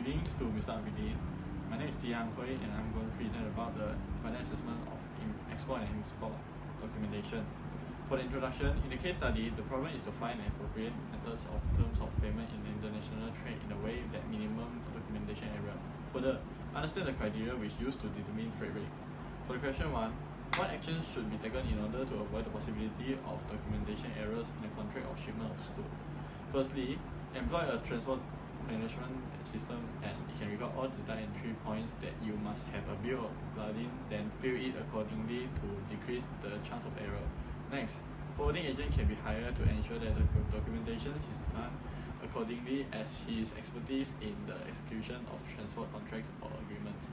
Greetings to Mr. Abidin. My name is Tian Hui and I'm going to present about the final assessment of export and import documentation. For the introduction, in the case study, the problem is to find appropriate methods of terms of payment in international trade in a way that minimum documentation error. Further, understand the criteria which used to determine freight rate. For the question 1, what actions should be taken in order to avoid the possibility of documentation errors in the contract of shipment of goods? Firstly, employ a transport management system as it can record all data entry points that you must have a bill of lading, then fill it accordingly to decrease the chance of error. Next, forwarding agent can be hired to ensure that the documentation is done accordingly as his expertise in the execution of transport contracts or agreements.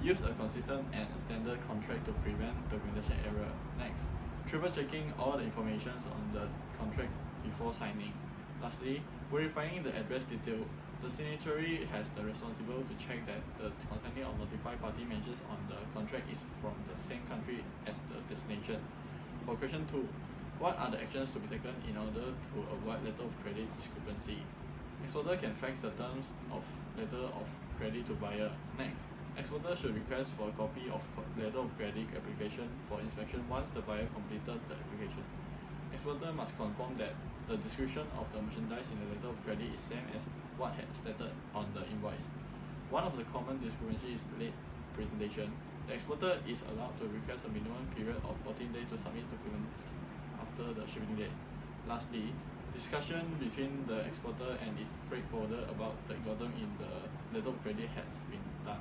Use a consistent and standard contract to prevent documentation error. Next, triple checking all the information on the contract before signing. Lastly, verifying the address detail. The signatory has the responsibility to check that the consignee or notified party mentions on the contract is from the same country as the destination. For question 2, what are the actions to be taken in order to avoid letter of credit discrepancy? Exporter can fax the terms of letter of credit to buyer. Next, exporter should request for a copy of letter of credit application for inspection once the buyer completed the application. Exporter must confirm that the description of the merchandise in the letter of credit is same as what had stated on the invoice. One of the common discrepancies is late presentation. The exporter is allowed to request a minimum period of 14 days to submit documents after the shipping date. Lastly, discussion between the exporter and its freight forwarder about the algorithm in the letter of credit has been done.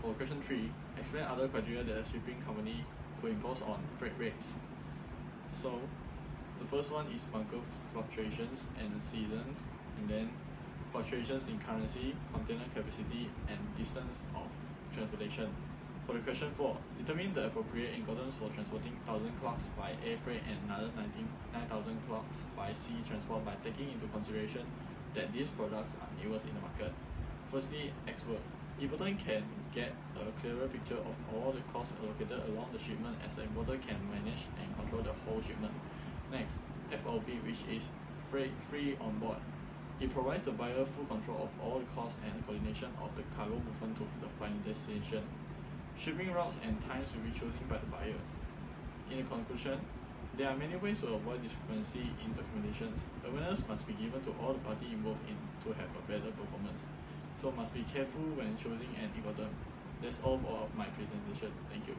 For question 3, explain other criteria that a shipping company could impose on freight rates. So, the first one is bunker fluctuations and seasons, and then fluctuations in currency, container capacity, and distance of transportation. For the question 4, determine the appropriate Incoterms for transporting 1,000 clogs by air freight and another 9,000 clogs by sea transport by taking into consideration that these products are newest in the market. Firstly, export. Importer can get a clearer picture of all the costs allocated along the shipment as the importer can manage and control the whole shipment. Next, FOB, which is freight free on board. It provides the buyer full control of all the costs and coordination of the cargo movement to the final destination. Shipping routes and times will be chosen by the buyers. In conclusion, there are many ways to avoid discrepancy in documentations. Awareness must be given to all the parties involved in to have a better performance. So must be careful when choosing an Incoterm. That's all for my presentation. Thank you.